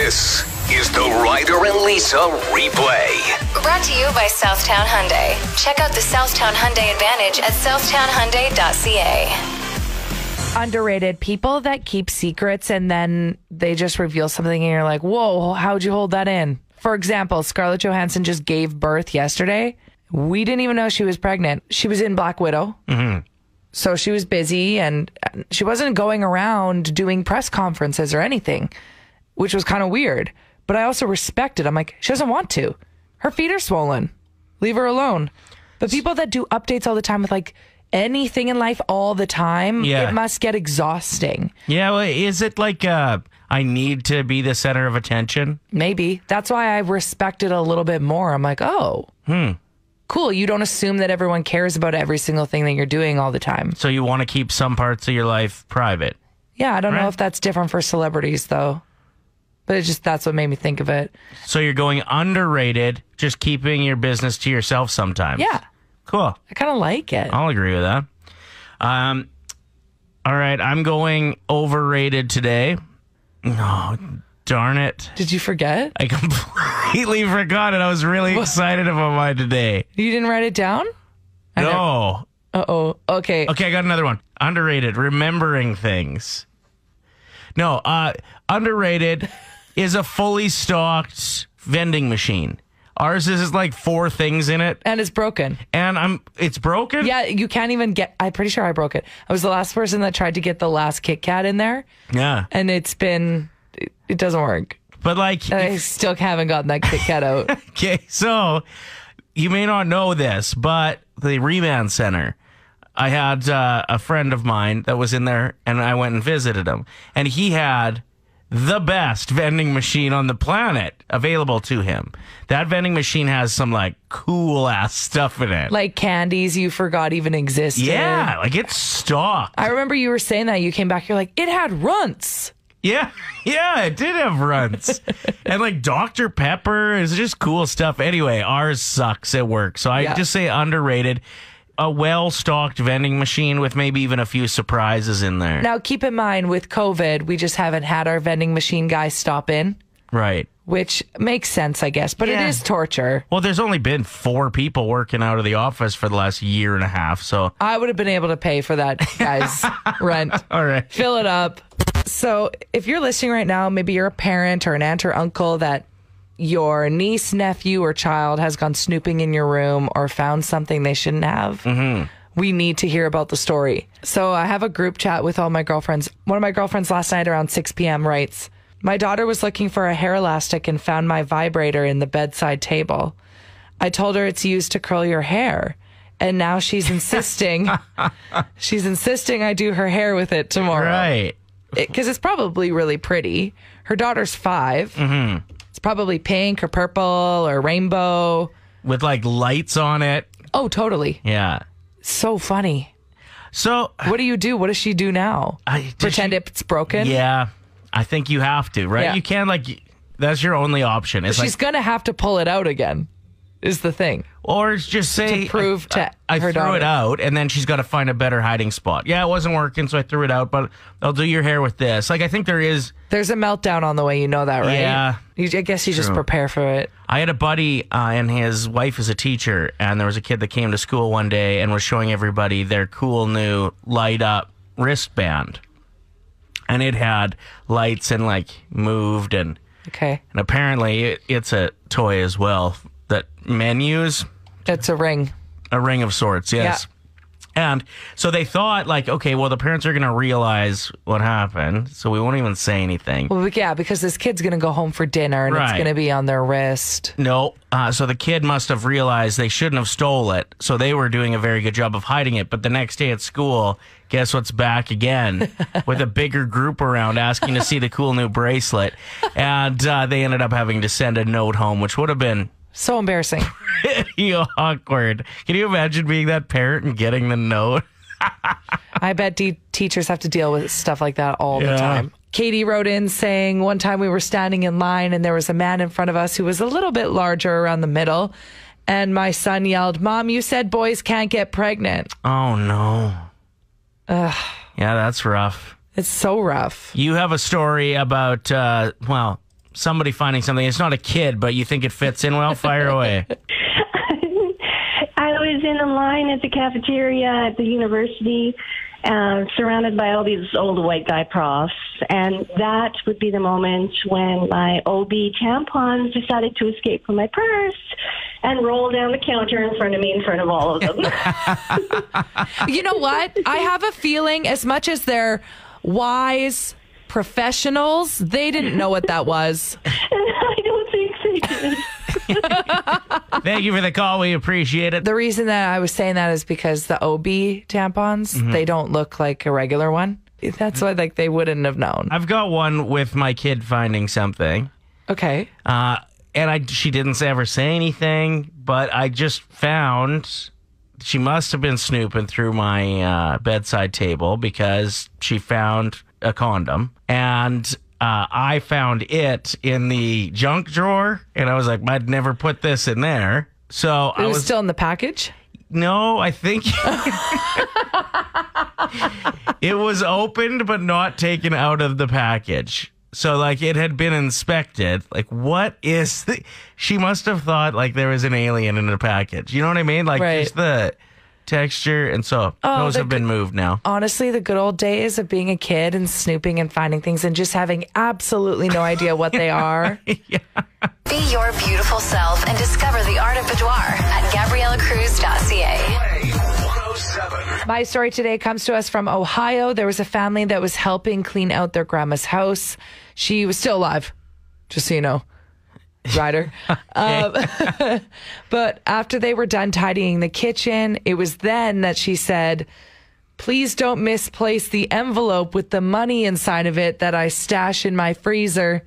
This is the Ryder and Lisa replay. Brought to you by Southtown Hyundai. Check out the Southtown Hyundai Advantage at southtownhyundai.ca. Underrated people that keep secrets and then they just reveal something and you're like, whoa, how'd you hold that in? For example, Scarlett Johansson just gave birth yesterday. We didn't even know she was pregnant. She was in Black Widow. Mm-hmm. So she was busy and she wasn't going around doing press conferences or anything, which was kind of weird. But I also respect it. I'm like, she doesn't want to. Her feet are swollen. Leave her alone. But people that do updates all the time with like anything in life all the time, it must get exhausting. Yeah, well, is it like I need to be the center of attention? Maybe. That's why I respect it a little bit more. I'm like, oh, cool. You don't assume that everyone cares about every single thing that you're doing all the time. So you want to keep some parts of your life private? Yeah, I don't know if that's different for celebrities, though. But that's what made me think of it. So you're going underrated, just keeping your business to yourself sometimes. Yeah. Cool. I kind of like it. I'll agree with that. All right, I'm going overrated today. Oh, darn it. Did you forget? I completely forgot it. I was really excited about mine today. You didn't write it down? No. Uh-oh. Okay. Okay, I got another one. Underrated, remembering things. No, underrated is a fully stocked vending machine. Ours is like 4 things in it. And it's broken. And it's broken? Yeah, you can't even I'm pretty sure I broke it. I was the last person that tried to get the last Kit Kat in there. Yeah. And it doesn't work. But like... I still haven't gotten that Kit Kat out. Okay, so you may not know this, but the Remand Center, I had a friend of mine that was in there, and I went and visited him. And he had the best vending machine on the planet available to him. That vending machine has some like cool ass stuff in it. Like candies you forgot even existed. Yeah, like it's stocked. I remember you were saying that. You came back, you're like, it had runts. Yeah, it did have runts. And like Dr. Pepper is just cool stuff. Anyway, ours sucks at work. So I just say underrated. A well-stocked vending machine with maybe even a few surprises in there. Now, keep in mind, with COVID, we just haven't had our vending machine guys stop in. Right. Which makes sense, I guess. But it is torture. Well, there's only been 4 people working out of the office for the last year and a half, so... I would have been able to pay for that guy's rent. All right. Fill it up. So, if you're listening right now, maybe you're a parent or an aunt or uncle that your niece, nephew, or child has gone snooping in your room or found something they shouldn't have. Mm-hmm. We need to hear about the story. So I have a group chat with all my girlfriends. One of my girlfriends last night around 6 p.m. writes, my daughter was looking for a hair elastic and found my vibrator in the bedside table. I told her it's used to curl your hair. And now she's insisting, I do her hair with it tomorrow. Right. Because it's probably really pretty. Her daughter's 5. Mm-hmm. It's probably pink or purple or rainbow. With like lights on it. Oh, totally. Yeah. So funny. So what do you do? What does she do now? Pretend it's broken? Yeah. I think you have to, right? Yeah. You can't that's your only option. It's she's going to have to pull it out again, is the thing. Or just say... To prove I her threw daughter. it out, and then she's got to find a better hiding spot. Yeah, it wasn't working, so I threw it out, but I'll do your hair with this. Like, I think there's a meltdown on the way, you know that, right? Yeah. I guess you just prepare for it. I had a buddy, and his wife is a teacher, and there was a kid that came to school one day and was showing everybody their cool new light-up wristband. And it had lights and, moved, and apparently it's a toy as well that men use. It's a ring. A ring of sorts, yes. Yeah. And so they thought, okay, well, the parents are going to realize what happened, so we won't even say anything. Well, yeah, because this kid's going to go home for dinner, and it's going to be on their wrist. No, so the kid must have realized they shouldn't have stole it, so they were doing a very good job of hiding it. But the next day at school, guess what's back again with a bigger group around asking to see the cool new bracelet. And they ended up having to send a note home, which would have been... So embarrassing. Pretty awkward. Can you imagine being that parent and getting the note? I bet teachers have to deal with stuff like that all the time. Katie wrote in saying, one time we were standing in line and there was a man in front of us who was a little bit larger around the middle. And my son yelled, "Mom, you said boys can't get pregnant." Oh, no. Ugh. Yeah, that's rough. It's so rough. You have a story about, somebody finding something. It's not a kid, but you think it fits in well. Fire away. I was in a line at the cafeteria at the university, surrounded by all these old white guy profs, and that would be the moment when my OB tampons decided to escape from my purse and roll down the counter in front of me, in front of all of them. You know what? I have a feeling, as much as they're wise professionals, they didn't know what that was. I don't think they did. Thank you for the call. We appreciate it. The reason that I was saying that is because the OB tampons, they don't look like a regular one. That's why they wouldn't have known. I've got one with my kid finding something. Okay. And she didn't ever say anything, but I just found she must have been snooping through my bedside table because she found a condom. And I found it in the junk drawer, and I was like, I'd never put this in there. So It was still in the package? No, I think it was opened but not taken out of the package. So, like, it had been inspected. Like, what is she must have thought, like, there was an alien in the package. You know what I mean? Like, Right. just the texture. And so those have been moved now. Honestly, the good old days of being a kid and snooping and finding things and just having absolutely no idea what they are. Be your beautiful self and discover the art of boudoir at GabriellaCruz.ca. 107. My story today comes to us from Ohio. There was a family that was helping clean out their grandma's house. She was still alive, just so you know. Ryder. But after they were done tidying the kitchen, it was then that she said, "Please don't misplace the envelope with the money inside of it that I stash in my freezer."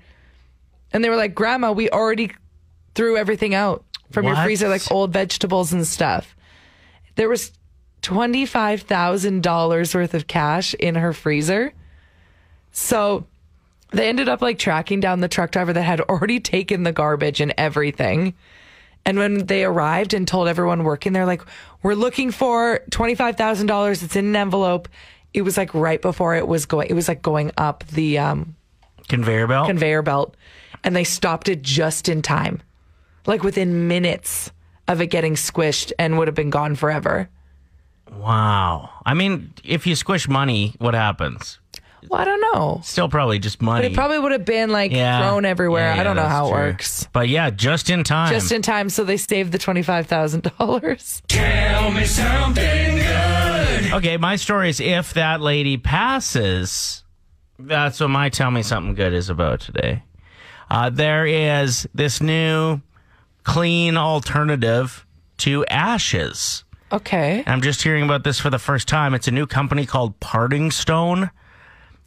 And they were like, "Grandma, we already threw everything out from your What? freezer, like old vegetables and stuff." There was $25,000 worth of cash in her freezer. So they ended up like tracking down the truck driver that had already taken the garbage and everything. And when they arrived and told everyone working, they're like, "We're looking for $25,000. It's in an envelope." It was like right before it was going up the Conveyor belt? conveyor belt. And they stopped it just in time, like within minutes of it getting squished, and would have been gone forever. Wow. I mean, if you squish money, what happens? Well, I don't know. Still probably just money. But it probably would have been like thrown everywhere. Yeah, I don't know that's how it true. works. But yeah, just in time. Just in time, so they saved the $25,000. Tell me something good. Okay, my story is if that lady passes. That's what my Tell Me Something Good is about today. There is this new clean alternative to ashes. Okay. I'm just hearing about this for the first time. It's a new company called Parting Stone,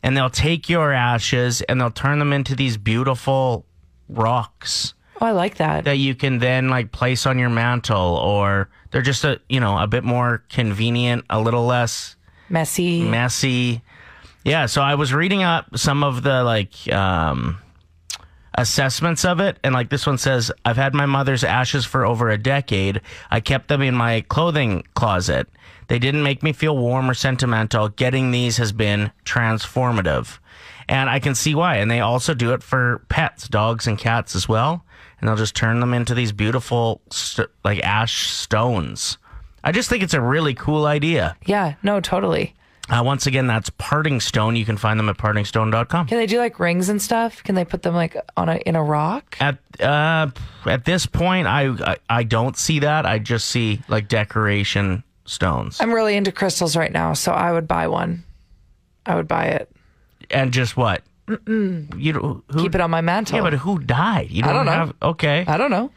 and they'll take your ashes and they'll turn them into these beautiful rocks Oh, I like that. that you can then like place on your mantle, or they're just a bit more convenient, a little less Messy. messy. Yeah, so I was reading up some of the assessments of it, and like this one says, "I've had my mother's ashes for over a decade. I kept them in my clothing closet. They didn't make me feel warm or sentimental. Getting these has been transformative." And I can see why. And they also do it for pets, dogs and cats as well. And they'll just turn them into these beautiful ash stones. I just think it's a really cool idea. Yeah, no, totally. Once again, that's Parting Stone. You can find them at partingstone.com. Can they do like rings and stuff? Can they put them like in a rock? At this point, I don't see that. I just see like decoration stones. I'm really into crystals right now, so I would buy one. I would buy it. And just what? Who, Keep it on my mantle. Yeah, but who died? You I don't know. have. Okay. I don't know.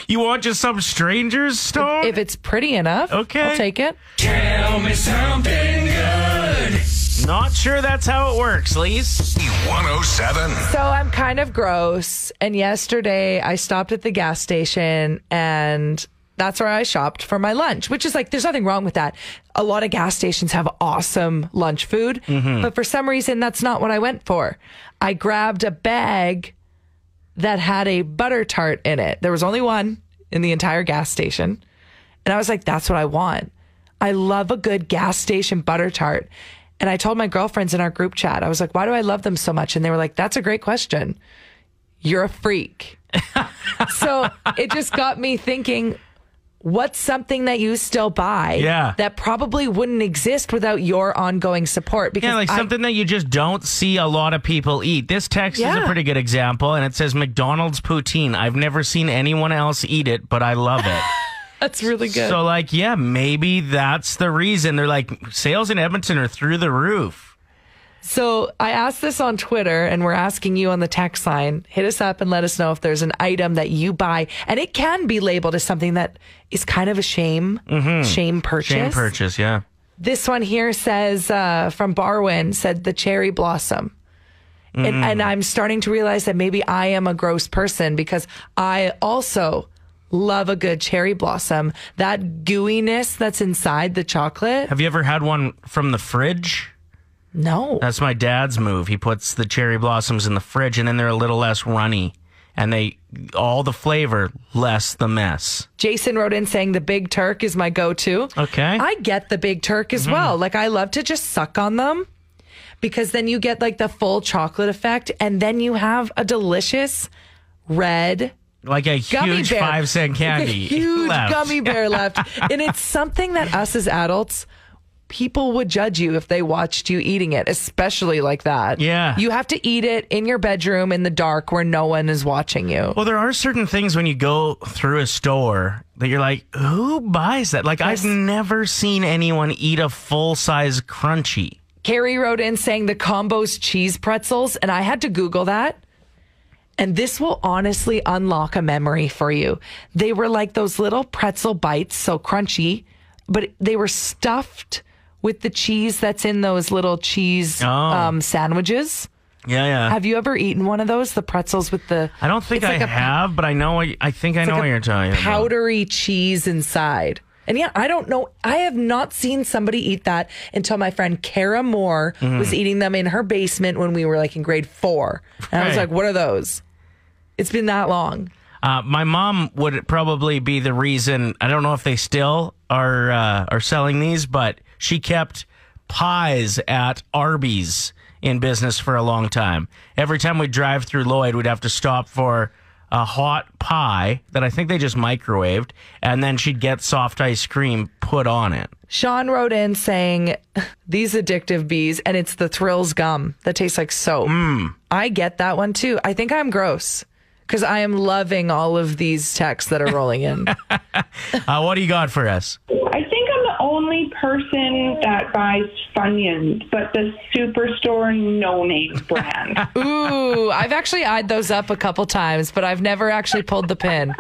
You want just some stranger's stone? If it's pretty enough, Okay. I'll take it. Tell me something good. Not sure that's how it works, Lise. 107. So I'm kind of gross. And yesterday I stopped at the gas station, and that's where I shopped for my lunch, which is like, there's nothing wrong with that. A lot of gas stations have awesome lunch food, but for some reason, that's not what I went for. I grabbed a bag that had a butter tart in it. There was only one in the entire gas station. And I was like, that's what I want. I love a good gas station butter tart. And I told my girlfriends in our group chat, I was like, why do I love them so much? And they were like, that's a great question. You're a freak. So it just got me thinking, what's something that you still buy that probably wouldn't exist without your ongoing support? Because something that you just don't see a lot of people eat. This text is a pretty good example, and it says McDonald's poutine. I've never seen anyone else eat it, but I love it. That's really good. So, maybe that's the reason. They're like, sales in Edmonton are through the roof. So I asked this on Twitter, and we're asking you on the text line. Hit us up and let us know if there's an item that you buy. And it can be labeled as something that is kind of a shame purchase. Shame purchase, yeah. This one here says, from Barwin, said the cherry blossom. And I'm starting to realize that maybe I am a gross person because I also love a good cherry blossom. That gooiness that's inside the chocolate. Have you ever had one from the fridge? No. That's my dad's move. He puts the cherry blossoms in the fridge, and then they're a little less runny. And all the flavor, less the mess. Jason wrote in saying the Big Turk is my go-to. Okay. I get the Big Turk as well. I love to just suck on them because then you get the full chocolate effect, and then you have a delicious red like a huge 5-cent candy. Like a huge left. gummy bear left. And it's something that us as adults, people would judge you if they watched you eating it, especially like that. Yeah. You have to eat it in your bedroom in the dark where no one is watching you. Well, there are certain things when you go through a store that you're like, who buys that? I've never seen anyone eat a full-size crunchy. Carrie wrote in saying the Combo's cheese pretzels, and I had to Google that. And this will honestly unlock a memory for you. They were like those little pretzel bites, so crunchy, but they were stuffed with the cheese that's in those little cheese sandwiches. Yeah. Have you ever eaten one of those? The pretzels with the... I don't think I have, but I know. I think I know what you're talking about. Powdery cheese inside. And I don't know. I have not seen somebody eat that until my friend Kara Moore was eating them in her basement when we were in grade 4. And I was like, what are those? It's been that long. My mom would probably be the reason. I don't know if they still are selling these, but she kept pies at Arby's in business for a long time. Every time we'd drive through Lloyd, we'd have to stop for a hot pie that I think they just microwaved, and then she'd get soft ice cream put on it. Sean wrote in saying, these addictive bees, and it's the Thrills gum that tastes like soap. I get that one too. I think I'm gross because I am loving all of these texts that are rolling in. What do you got for us? I think I'm the only person that buys Funyuns, but the Superstore no-name brand. Ooh, I've actually eyed those up a couple times, but I've never actually pulled the pin.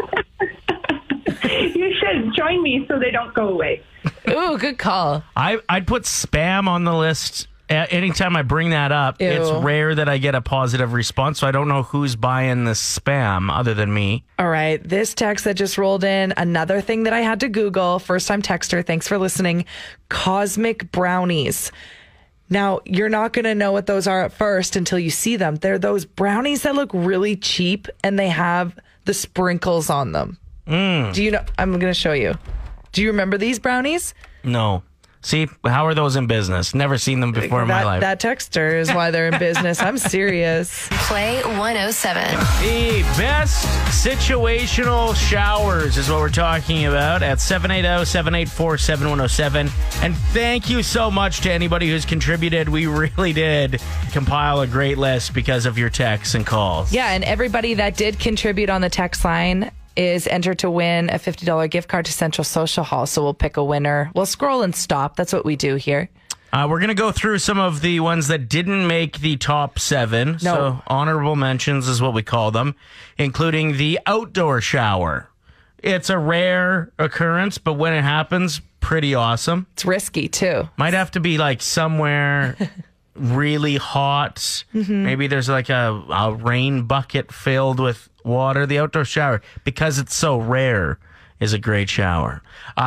You should join me so they don't go away. Ooh, good call. I'd put Spam on the list. Anytime I bring that up, Ew. It's rare that I get a positive response, so I don't know who's buying the Spam other than me. All right, this text that just rolled in, another thing that I had to Google, first-time texter, thanks for listening, cosmic brownies. Now, you're not going to know what those are at first until you see them. They're those brownies that look really cheap, and they have the sprinkles on them. Do you know? I'm going to show you. Do you remember these brownies? No. See, how are those in business? Never seen them before in my life. That texter is why they're in business. I'm serious. Play 107. The best situational showers is what we're talking about at 780-784-7107. And thank you so much to anybody who's contributed. We really did compile a great list because of your texts and calls. Yeah, and everybody that did contribute on the text line is entered to win a $50 gift card to Central Social Hall. So we'll pick a winner. We'll scroll and stop. That's what we do here. We're going to go through some of the ones that didn't make the top 7. No. So honorable mentions is what we call them, including the outdoor shower. It's a rare occurrence, but when it happens, pretty awesome. It's risky, too. Might have to be somewhere really hot. Maybe there's a rain bucket filled with water. The outdoor shower, because it's so rare, is a great shower.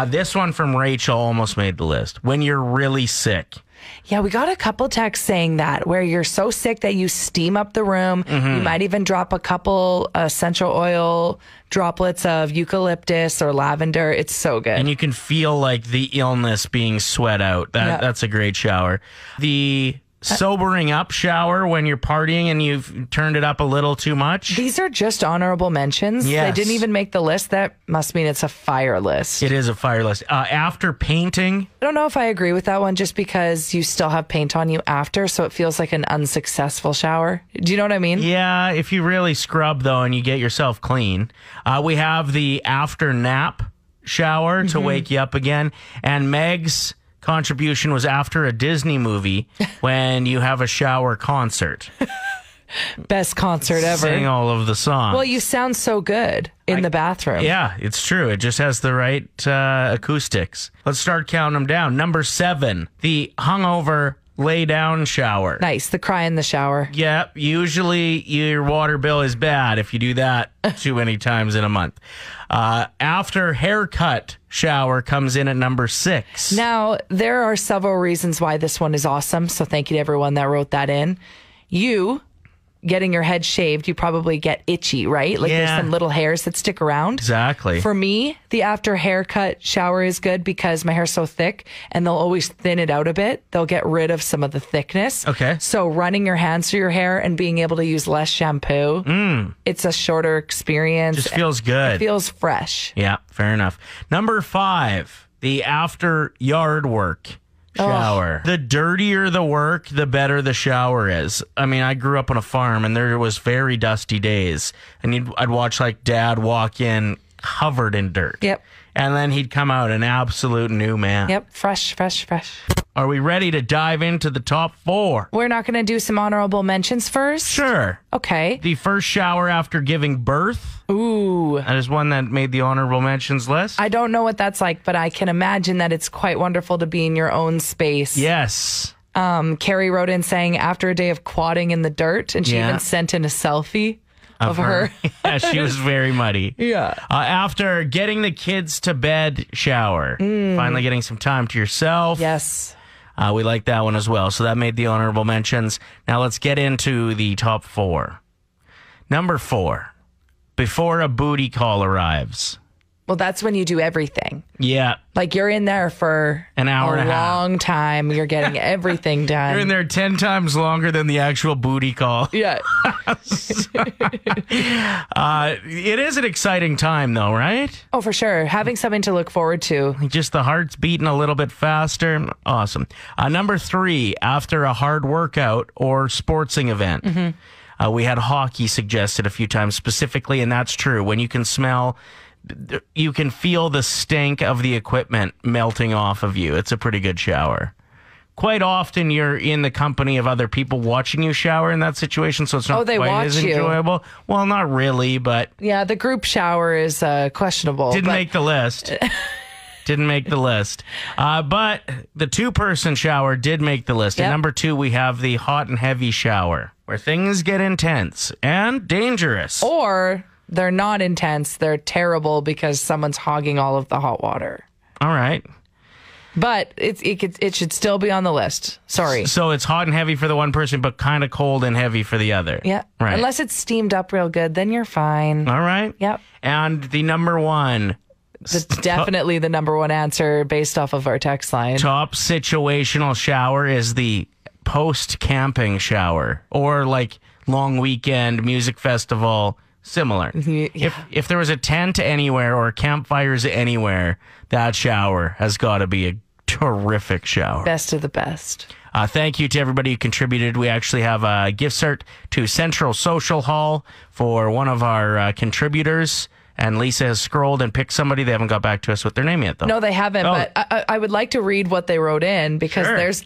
This one from Rachel almost made the list. When you're really sick. Yeah, we got a couple texts saying that, where you're so sick that you steam up the room. Mm-hmm. You might even drop a couple essential oil droplets of eucalyptus or lavender. It's so good. And you can feel like the illness being sweat out. That's a great shower. The sobering up shower when you're partying and you've turned it up a little too much. These are just honorable mentions. Yes. They didn't even make the list. That must mean it's a fire list. It is a fire list. After painting. I don't know if I agree with that one, just because you still have paint on you after, so it feels like an unsuccessful shower. Do you know what I mean? Yeah, if you really scrub, though, and you get yourself clean. We have the after nap shower to wake you up again. And Meg's contribution was after a Disney movie when you have a shower concert. Best concert ever. Sing all of the songs. Well, you sound so good in the bathroom. Yeah, it's true. It just has the right acoustics. Let's start counting them down. Number 7, the hungover lay down shower. Nice. The cry in the shower. Yep. Usually your water bill is bad if you do that too many times in a month. After haircut shower comes in at number 6. Now, there are several reasons why this one is awesome. So thank you to everyone that wrote that in. You getting your head shaved, you probably get itchy, right? Like there's some little hairs that stick around. Exactly. For me, the after haircut shower is good because my hair's so thick and they'll always thin it out a bit. They'll get rid of some of the thickness. Okay. So running your hands through your hair and being able to use less shampoo, it's a shorter experience. Just feels good. It feels fresh. Yeah, fair enough. Number 5, the after yard work shower. The dirtier the work, the better the shower is. I mean, I grew up on a farm and there was very dusty days. And I'd watch like Dad walk in covered in dirt. Yep. And then he'd come out an absolute new man. Yep. Fresh, fresh, fresh. Are we ready to dive into the top 4? We're not going to do some honorable mentions first? Sure. Okay. The first shower after giving birth. Ooh. That is one that made the honorable mentions list. I don't know what that's like, but I can imagine that it's quite wonderful to be in your own space. Yes. Carrie wrote in saying after a day of quadding in the dirt, and she even sent in a selfie of her. Yeah, she was very muddy. Yeah. After getting the kids to bed shower. Finally getting some time to yourself. Yes. We like that one as well. So that made the honorable mentions. Now let's get into the top 4. Number 4, before a booty call arrives. Well, that's when you do everything. Yeah. Like you're in there for an hour and a half. long time. You're getting everything done. You're in there 10 times longer than the actual booty call. Yeah. It is an exciting time, though, right? Oh, for sure. Having something to look forward to. Just the heart's beating a little bit faster. Awesome. Number 3, after a hard workout or sportsing event. We had hockey suggested a few times specifically, and that's true. When you can feel the stink of the equipment melting off of you. It's a pretty good shower. Quite often you're in the company of other people watching you shower in that situation, so it's not quite as enjoyable. Well, not really, but... Yeah, the group shower is questionable. Didn't make the list. Didn't make the list. But the 2-person shower did make the list. Yep. At number 2, we have the hot and heavy shower, where things get intense and dangerous. Or they're not intense. They're terrible because someone's hogging all of the hot water. All right. But it should still be on the list. Sorry. So it's hot and heavy for the one person, but kind of cold and heavy for the other. Yeah. Right. Unless it's steamed up real good, then you're fine. All right. Yep. And the number 1... That's definitely the number 1 answer based off of our text line. Top situational shower is the post-camping shower, or like long weekend, music festival, similar. Yeah. If there was a tent anywhere or campfires anywhere, that shower has got to be a terrific shower. Best of the best. Thank you to everybody who contributed. We actually have a gift cert to Central Social Hall for one of our contributors. And Lisa has scrolled and picked somebody. They haven't got back to us with their name yet, though. No, they haven't. Oh. But I would like to read what they wrote in because theirs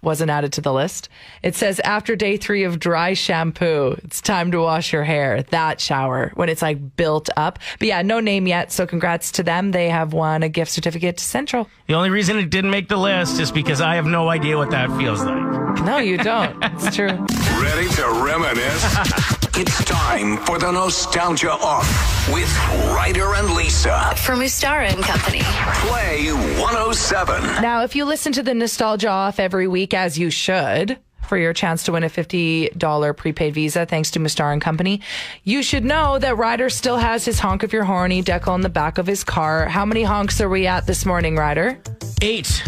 wasn't added to the list. It says, after day 3 of dry shampoo, it's time to wash your hair. That shower, when it's like built up. But yeah, no name yet. So congrats to them. They have won a gift certificate to Central. The only reason it didn't make the list is because I have no idea what that feels like. No, you don't. It's true. Ready to reminisce? It's time time for the Nostalgia Off with Ryder and Lisa. From Mustara and Company. Play 107. Now, if you listen to the Nostalgia Off every week, as you should, for your chance to win a $50 prepaid Visa, thanks to Mustar and Company, you should know that Ryder still has his honk if you're horny decal on the back of his car. How many honks are we at this morning, Ryder? 8.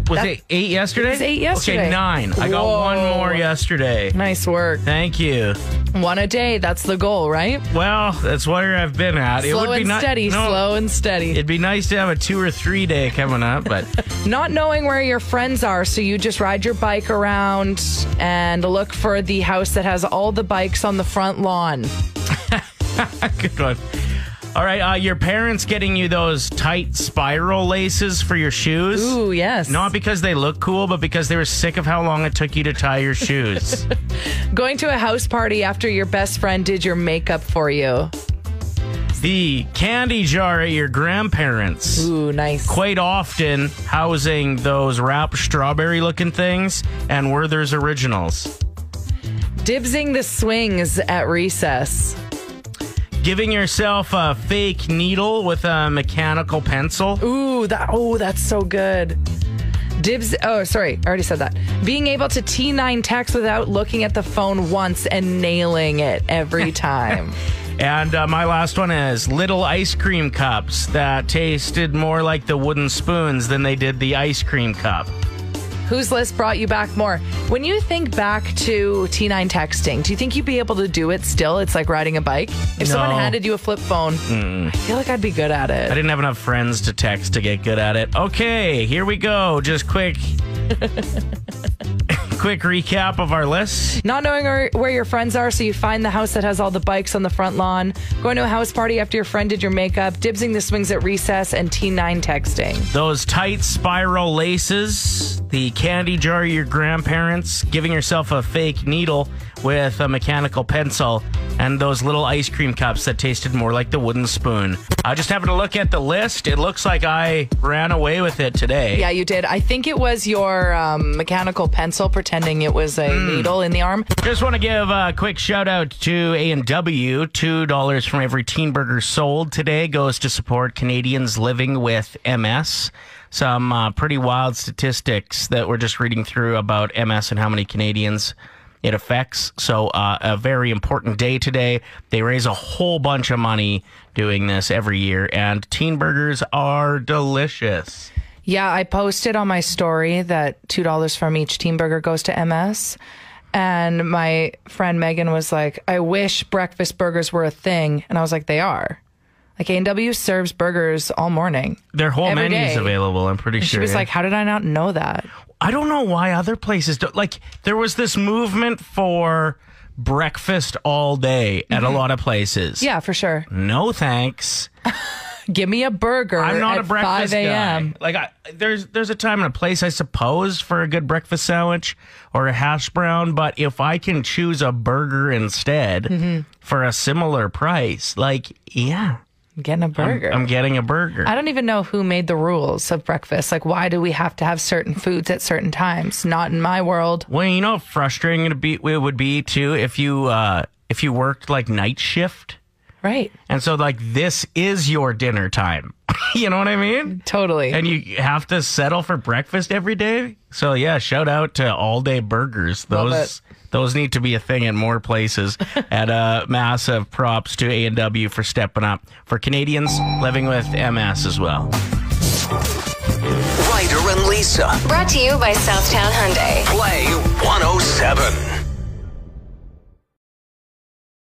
Was it 8 yesterday? It was 8 yesterday. Okay, 9. I got one more yesterday. Nice work. Thank you. One a day. That's the goal, right? Well, that's where I've been at. Slow and steady. Slow and steady. It'd be nice to have a 2 or 3 day coming up, but not knowing where your friends are, so you just ride your bike around and look for the house that has all the bikes on the front lawn. good one. All right, your parents getting you those tight spiral laces for your shoes? Ooh, yes. Not because they look cool, but because they were sick of how long it took you to tie your shoes. Going to a house party after your best friend did your makeup for you. The candy jar at your grandparents'. Ooh, nice. Quite often housing those wrapped strawberry-looking things and Werther's Originals. Dibsing the swings at recess. Giving yourself a fake needle with a mechanical pencil. Ooh, that's so good. I already said that. Being able to T9 text without looking at the phone once and nailing it every time. And my last one is little ice cream cups that tasted more like the wooden spoons than they did the ice cream cup. Whose list brought you back more? When you think back to T9 texting, do you think you'd be able to do it still? It's like riding a bike. If someone handed you a flip phone, I feel like I'd be good at it. I didn't have enough friends to text to get good at it. Okay, here we go. Just quick recap of our list. Not knowing where your friends are, so you find the house that has all the bikes on the front lawn. Going to a house party after your friend did your makeup. Dibsing the swings at recess. And T9 texting. Those tight spiral laces. The candy jar of your grandparents. Giving yourself a fake needle with a mechanical pencil. And those little ice cream cups that tasted more like the wooden spoon. I just happened to look at the list. It looks like I ran away with it today. Yeah, you did. I think it was your mechanical pencil pretending it was a needle in the arm. Just want to give a quick shout out to A&W. $2 from every teen burger sold today goes to support Canadians living with MS. Some pretty wild statistics that we're just reading through about MS and how many Canadians it affects. So a very important day today. They raise a whole bunch of money doing this every year, and teen burgers are delicious. Yeah, I posted on my story that $2 from each teen burger goes to MS. And my friend Megan was like, I wish breakfast burgers were a thing. And I was like, they are. Like, A&W serves burgers all morning. Their whole every menu's day. available, I'm pretty sure. She was like, how did I not know that? I don't know why other places don't. Like, there was this movement for breakfast all day at a lot of places. Yeah, for sure. No thanks. Give me a burger I'm not at a breakfast 5 a.m. guy. Like, there's a time and a place, I suppose, for a good breakfast sandwich or a hash brown. But if I can choose a burger instead for a similar price, like, yeah. Getting a burger. I'm getting a burger. I don't even know who made the rules of breakfast. Like, why do we have to have certain foods at certain times? Not in my world. Well, you know how frustrating it would be, too, if you worked, like, night shift. Right. And so, like, this is your dinner time. You know what I mean? Totally. And you have to settle for breakfast every day. So, yeah, shout out to All Day Burgers. Those need to be a thing in more places. And massive props to A&W for stepping up for Canadians living with MS as well. Ryder and Lisa. Brought to you by Southtown Hyundai. Play 107.